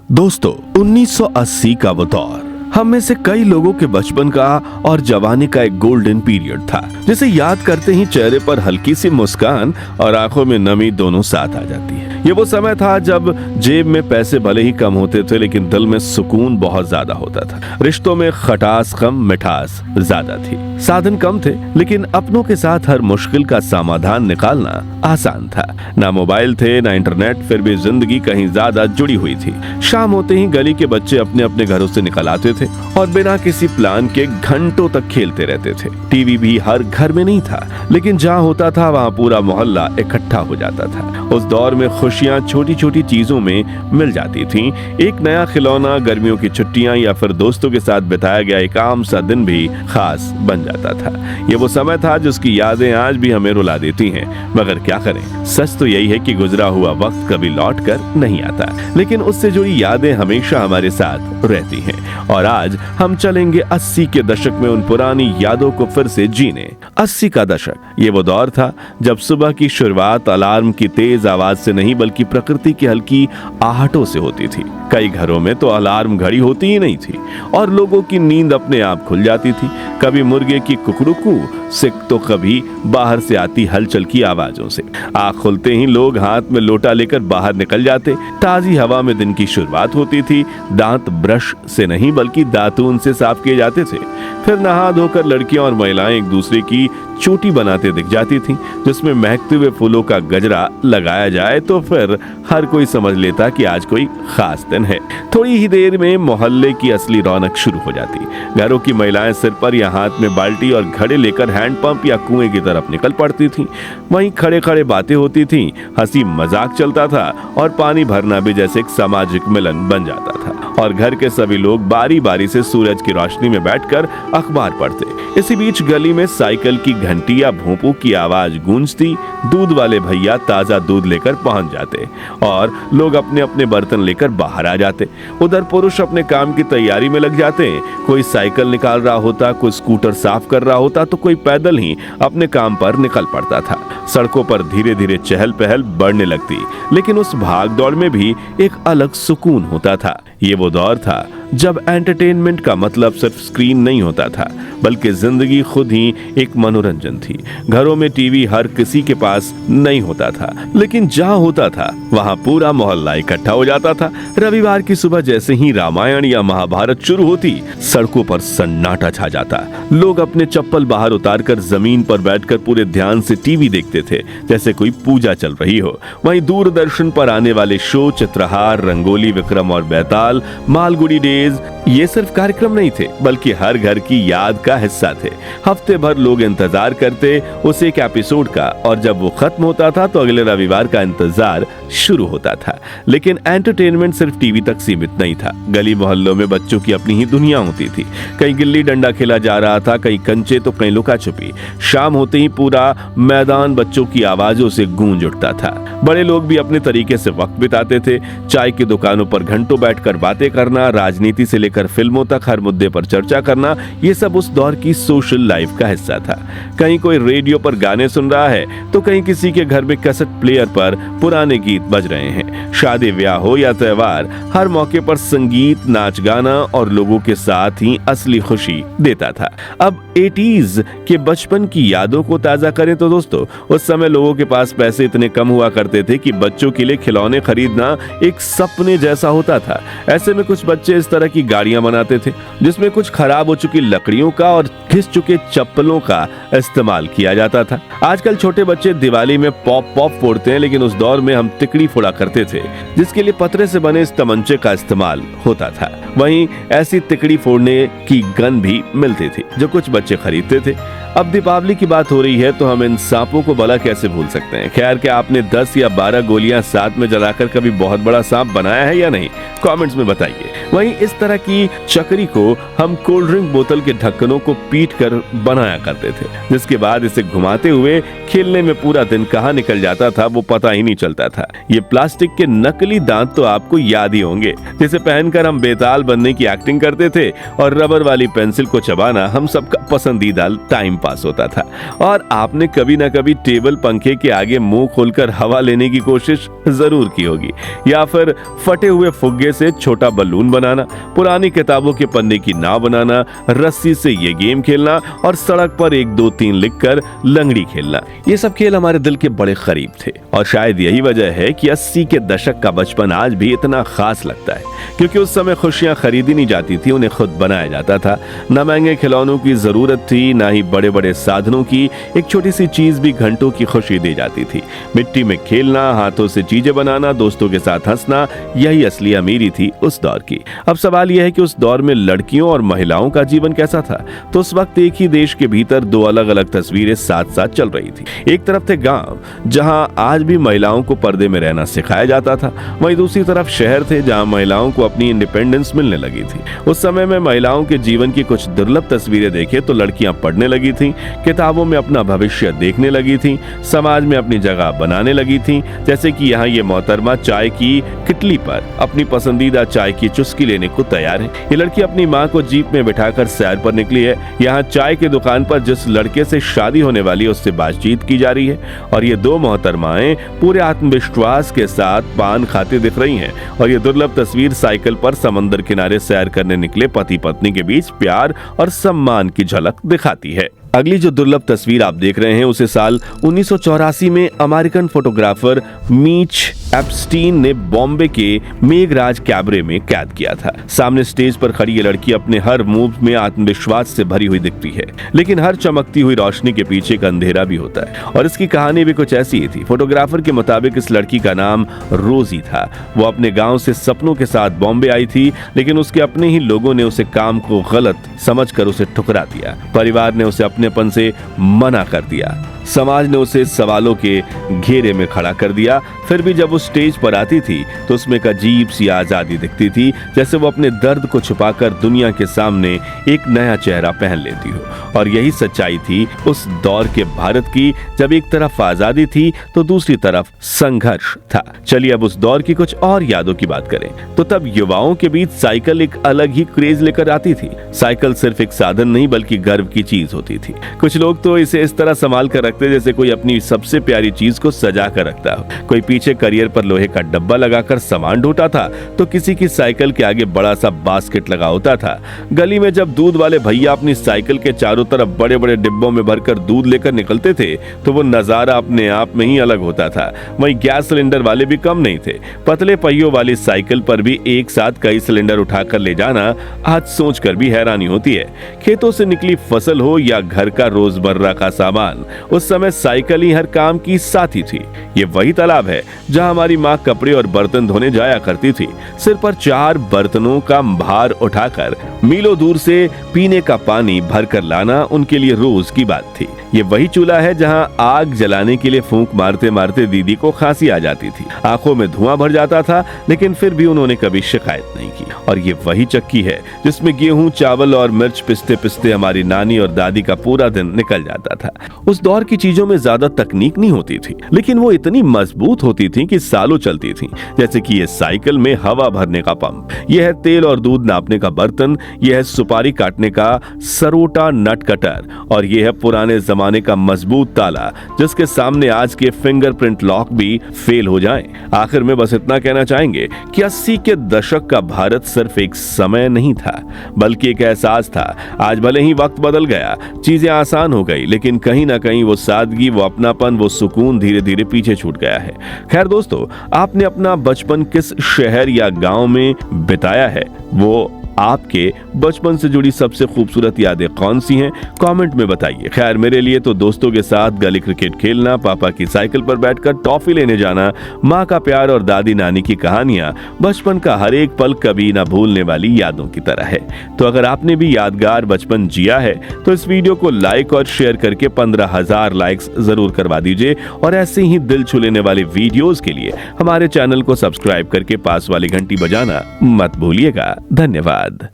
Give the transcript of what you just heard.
दोस्तों 1980 का वो दौर हम में से कई लोगों के बचपन का और जवानी का एक गोल्डन पीरियड था, जिसे याद करते ही चेहरे पर हल्की सी मुस्कान और आंखों में नमी दोनों साथ आ जाती है। ये वो समय था जब जेब में पैसे भले ही कम होते थे, लेकिन दिल में सुकून बहुत ज्यादा होता था। रिश्तों में खटास कम, मिठास ज्यादा थी। साधन कम थे, लेकिन अपनों के साथ हर मुश्किल का समाधान निकालना आसान था। ना मोबाइल थे, ना इंटरनेट, फिर भी जिंदगी कहीं ज्यादा जुड़ी हुई थी। शाम होते ही गली के बच्चे अपने अपने घरों से निकल आते थे और बिना किसी प्लान के घंटों तक खेलते रहते थे। टीवी भी हर घर में नहीं था, लेकिन जहाँ होता था वहाँ पूरा मोहल्ला इकट्ठा हो जाता था। उस दौर में खुशियाँ छोटी छोटी चीजों में मिल जाती थीं। एक नया खिलौना, गर्मियों की छुट्टियां या फिर दोस्तों के साथ बिताया गया एक आम सा दिन भी खास बन जाता था। ये वो समय था जिसकी यादें आज भी हमें रुला देती हैं, मगर क्या करें, सच तो यही है कि गुजरा हुआ वक्त कभी लौट कर नहीं आता, लेकिन उससे जुड़ी यादें हमेशा हमारे साथ रहती हैं। और आज हम चलेंगे 80 के दशक में उन पुरानी यादों को फिर से जीने। 80 का दशक ये वो दौर था जब सुबह की शुरुआत अलार्म की तेज आवाज से नहीं बल्कि प्रकृति की हल्की आहटों से होती थी। कई घरों में तो अलार्म घड़ी होती ही नहीं थी और लोगों की नींद अपने आप खुल जाती थी। कभी मुर्गे की कुकड़ुकू से तो कभी बाहर से आती हलचल की आवाजों से। आँख खुलते ही लोग हाथ में लोटा लेकर बाहर निकल जाते। ताजी हवा में दिन की शुरुआत होती थी। दांत ब्रश से नहीं बल्कि दातून से साफ किए जाते थे। फिर नहा धोकर लड़कियां और महिलाएं एक दूसरे की चोटी बनाते दिख जाती थीं, जिसमें महकते हुए फूलों का गजरा लगाया जाए तो फिर हर कोई समझ लेता कि आज कोई खास दिन है। थोड़ी ही देर में मोहल्ले की असली रौनक शुरू हो जाती। घरों की महिलाएं सिर पर या हाथ में बाल्टी और घड़े लेकर हैंडपंप या कुएं की तरफ निकल पड़ती थीं। वहीं खड़े खड़े बातें होती थीं, हंसी मजाक चलता था और पानी भरना भी जैसे एक सामाजिक मिलन बन जाता था। और घर के सभी लोग बारी बारी से सूरज की रोशनी में बैठकर अखबार पढ़ते। इसी बीच गली में साइकिल की घंटी या भोंपू की आवाज गूंजती। दूध वाले भैया ताजा दूध लेकर पहुंच जाते और लोग अपने अपने बर्तन लेकर बाहर आ जाते। उधर पुरुष अपने काम की तैयारी में लग जाते। कोई साइकिल निकाल रहा होता, कोई स्कूटर साफ कर रहा होता, तो कोई पैदल ही अपने काम पर निकल पड़ता था। सड़कों पर धीरे धीरे चहल पहल बढ़ने लगती, लेकिन उस भाग दौड़ में भी एक अलग सुकून होता था। ये वो दौर था जब एंटरटेनमेंट का मतलब सिर्फ स्क्रीन नहीं होता था, बल्कि जिंदगी खुद ही एक मनोरंजन थी। घरों में टीवी हर किसी के पास नहीं होता था, लेकिन जहाँ होता था वहाँ पूरा मोहल्ला इकट्ठा हो जाता था। रविवार की सुबह जैसे ही रामायण या महाभारत शुरू होती, सड़कों पर सन्नाटा छा जाता। लोग अपने चप्पल बाहर उतारकर जमीन पर बैठकर पूरे ध्यान से टीवी देखते थे, जैसे कोई पूजा चल रही हो। वहीं दूरदर्शन पर आने वाले शो चित्रहार, रंगोली, विक्रम और बेताल, मालगुडी डेज, ये सिर्फ कार्यक्रम नहीं थे, बल्कि हर घर की याद का हिस्सा थे। हफ्ते भर लोग इंतजार करते उस एक एपिसोड का, और जब वो खत्म होता था तो अगले रविवार का इंतजार शुरू होता था। लेकिन एंटरटेनमेंट सिर्फ टीवी तक सीमित नहीं था। गली मोहल्लों में बच्चों की अपनी ही दुनिया होती थी। कहीं गिल्ली डंडा खेला जा रहा था, कहीं कंचे तो कहीं लुका छुपी। शाम होते ही पूरा मैदान बच्चों की आवाजों से गूंज उठता था। बड़े लोग भी अपने तरीके से वक्त बिताते थे। चाय की दुकानों पर घंटों बैठकर बातें करना, राजनीति से लेकर फिल्मों तक हर मुद्दे पर चर्चा करना, ये सब उस दौर की सोशल लाइफ का हिस्सा था। कहीं कोई रेडियो पर गाने सुन रहा है तो कहीं किसी के घर में कैसेट प्लेयर पर पुराने गीत बज रहे हैं। शादी ब्याह हो या त्योहार, हर मौके पर संगीत, नाच गाना और लोगों के साथ ही असली खुशी देता था। अब 80s के बचपन की यादों को ताजा करें तो दोस्तों, उस समय लोगों के पास पैसे इतने कम हुआ करते थे कि बच्चों के लिए खिलौने खरीदना एक सपने जैसा होता था। ऐसे में कुछ बच्चे इस तरह की गाड़ियां बनाते थे जिसमें कुछ खराब हो चुकी लकड़ियों का और घिस चुके चप्पलों का इस्तेमाल किया जाता था। आजकल छोटे बच्चे दिवाली में पॉप फोड़ते हैं, लेकिन उस दौर में हम तिकड़ी फोड़ा करते थे, जिसके लिए पतरे से बने इस तमंचे का इस्तेमाल होता था। वहीं ऐसी तिकड़ी फोड़ने की गन भी मिलती थी जो कुछ बच्चे खरीदते थे। अब दीपावली की बात हो रही है तो हम इन सांपों को भला कैसे भूल सकते हैं। खैर, क्या आपने 10 या 12 गोलियां साथ में जलाकर कभी बहुत बड़ा सांप बनाया है या नहीं? कमेंट्स में बताइए। वहीं इस तरह की चकरी को हम कोल्ड ड्रिंक बोतल के ढक्कनों को पीट कर बनाया करते थे, जिसके बाद इसे घुमाते हुए खेलने में पूरा दिन कहाँ निकल जाता था वो पता ही नहीं चलता था। ये प्लास्टिक के नकली दांत तो आपको याद ही होंगे, जिसे पहनकर हम बेताल बनने की एक्टिंग करते थे, और रबर वाली पेंसिल को चबाना हम सबका पसंदीदा टाइम पास होता था। और आपने कभी ना कभी टेबल पंखे के आगे मुंह खोलकर हवा लेने की कोशिश जरूर की होगी, या फिर फटे हुए फुग्गे से छोटा बलून बनाना, पुरानी किताबों के पन्ने की नाव बनाना, रस्सी से ये गेम खेलना और सड़क पर 1 2 3 लिखकर लंगड़ी खेलना। ये सब खेल हमारे दिल के बड़े करीब थे, और शायद यही वजह है कि 80 के दशक का बचपन आज भी इतना खास लगता है, क्योंकि उस समय खुशियां खरीदी नहीं जाती थी, उन्हें खुद बनाया जाता था। न महंगे खिलौनों की जरूरत थी, ना ही बड़े बड़े साधनों की। एक छोटी सी चीज भी घंटों की खुशी दे जाती थी। मिट्टी में खेलना, हाथों से चीजें बनाना, दोस्तों के साथ हंसना, यही असली अमीरी थी उस दौर की। अब सवाल यह है कि उस दौर में लड़कियों और महिलाओं का जीवन कैसा था। तो उस वक्त एक ही देश के भीतर 2 अलग अलग तस्वीरें साथ साथ चल रही थी। एक तरफ थे गांव, जहां आज भी महिलाओं को पर्दे में रहना सिखाया जाता था, वहीं दूसरी तरफ शहर थे, जहां महिलाओं को अपनी इंडिपेंडेंस मिलने लगी थी। उस समय में महिलाओं के जीवन की कुछ दुर्लभ तस्वीरें देखे तो लड़कियां पढ़ने लगी थीं, किताबों में अपना भविष्य देखने लगी थीं, समाज में अपनी जगह बनाने लगी थीं। जैसे कि यहाँ ये मोहतरमा चाय की किटली पर अपनी पसंदीदा चाय की चुस्की लेने को तैयार है। ये लड़की अपनी माँ को जीप में बिठाकर सैर पर निकली है। यहाँ चाय की दुकान पर जिस लड़के से शादी होने वाली है उससे बातचीत की जा रही है, और ये 2 मोहतरमाएं पूरे आत्मविश्वास के साथ पान खाते दिख रही हैं। और ये दुर्लभ तस्वीर साइकिल पर समंदर किनारे सैर करने निकले पति पत्नी के बीच प्यार और सम्मान की झलक दिखाती है। अगली जो दुर्लभ तस्वीर आप देख रहे हैं उसे साल 1984 में अमेरिकन फोटोग्राफर मीच एप्स्टीन ने बॉम्बे के मेघराज कैबरे में कैद किया था। सामने स्टेज पर खड़ी ये लड़की अपने हर मूव में आत्मविश्वास से भरी हुई दिखती है, लेकिन हर चमकती हुई रोशनी के पीछे एक अंधेरा भी होता है, और इसकी कहानी भी कुछ ऐसी ही थी। फोटोग्राफर के मुताबिक इस लड़की का नाम रोजी था। वो अपने गाँव से सपनों के साथ बॉम्बे आई थी, लेकिन उसके अपने ही लोगों ने उसे काम को गलत समझकर उसे ठुकरा दिया। परिवार ने उसे अपनेपन से मना कर दिया, समाज ने उसे सवालों के घेरे में खड़ा कर दिया। फिर भी जब वो स्टेज पर आती थी तो उसमें एक अजीब सी आजादी दिखती थी, जैसे वो अपने दर्द को छुपाकर दुनिया के सामने एक नया चेहरा पहन लेती हो। और यही सच्चाई थी उस दौर के भारत की, जब एक तरफ आजादी थी तो दूसरी तरफ संघर्ष था। चलिए अब उस दौर की कुछ और यादों की बात करें तो तब युवाओं के बीच साइकिल एक अलग ही क्रेज लेकर आती थी। साइकिल सिर्फ एक साधन नहीं बल्कि गर्व की चीज होती थी। कुछ लोग तो इसे इस तरह संभाल कर रखते जैसे कोई अपनी सबसे प्यारी चीज को सजा कर रखता हो। कोई पीछे करियर पर लोहे का डब्बा लगाकर सामान ढोता था, तो किसी की साइकिल के आगे बड़ा सा बास्केट लगा होता था। गली में जब दूध वाले भैया अपनी साइकिल के चारों तरफ बड़े बड़े डिब्बों में भरकर दूध लेकर निकलते थे तो वो नजारा अपने आप में ही अलग होता था। वहीं गैस सिलेंडर वाले भी कम नहीं थे। पतले पहियों वाली साइकिल पर भी एक साथ कई सिलेंडर उठाकर ले जाना आज सोचकर भी हैरानी होती है। खेतों से निकली फसल हो या घर का रोजमर्रा का सामान, उस समय साइकिल ही हर काम की साथी थी। ये वही तालाब है जहां हमारी माँ कपड़े और बर्तन धोने जाया करती थी। सिर पर 4 बर्तनों का भार उठाकर मीलों दूर से पीने का पानी भरकर लाना उनके लिए रोज की बात थी। ये वही चूल्हा है जहां आग जलाने के लिए फूंक मारते मारते दीदी को खांसी आ जाती थी, आंखों में धुआं भर जाता था, लेकिन फिर भी उन्होंने कभी शिकायत नहीं की। और ये वही चक्की है जिसमें गेहूं, चावल और मिर्च पिसते पिसते हमारी नानी और दादी का पूरा दिन निकल जाता था। उस दौर की चीजों में ज्यादा तकनीक नहीं होती थी, लेकिन वो इतनी मजबूत होती थी कि सालों चलती थी। जैसे कि ये साइकिल में हवा भरने का पंप, यह है तेल और दूध नापने का बर्तन, यह है सुपारी काटने का सरोटा नट कटर, और यह है पुराने जमाने का मजबूत ताला जिसके सामने आज के फिंगरप्रिंट लॉक भी फेल हो जाएं। आखिर में बस इतना कहना चाहेंगे कि 80 के दशक का भारत सिर्फ एक समय नहीं था बल्कि एक एहसास था। आज भले ही वक्त बदल गया, चीजें आसान हो गई, लेकिन कहीं ना कहीं वो सादगी, वो अपनापन, वो सुकून धीरे धीरे पीछे छूट गया है। खैर दोस्तों, आपने अपना बचपन किस शहर या गांव में बिताया है? वो आपके बचपन से जुड़ी सबसे खूबसूरत यादें कौन सी हैं? कमेंट में बताइए। खैर मेरे लिए तो दोस्तों के साथ गली क्रिकेट खेलना, पापा की साइकिल पर बैठकर टॉफी लेने जाना, माँ का प्यार और दादी नानी की कहानियां बचपन का हर एक पल कभी ना भूलने वाली यादों की तरह है। तो अगर आपने भी यादगार बचपन जिया है तो इस वीडियो को लाइक और शेयर करके 15,000 लाइक्स जरूर करवा दीजिए, और ऐसे ही दिल छू लेने वाले वीडियोस के लिए हमारे चैनल को सब्सक्राइब करके पास वाली घंटी बजाना मत भूलिएगा। धन्यवाद।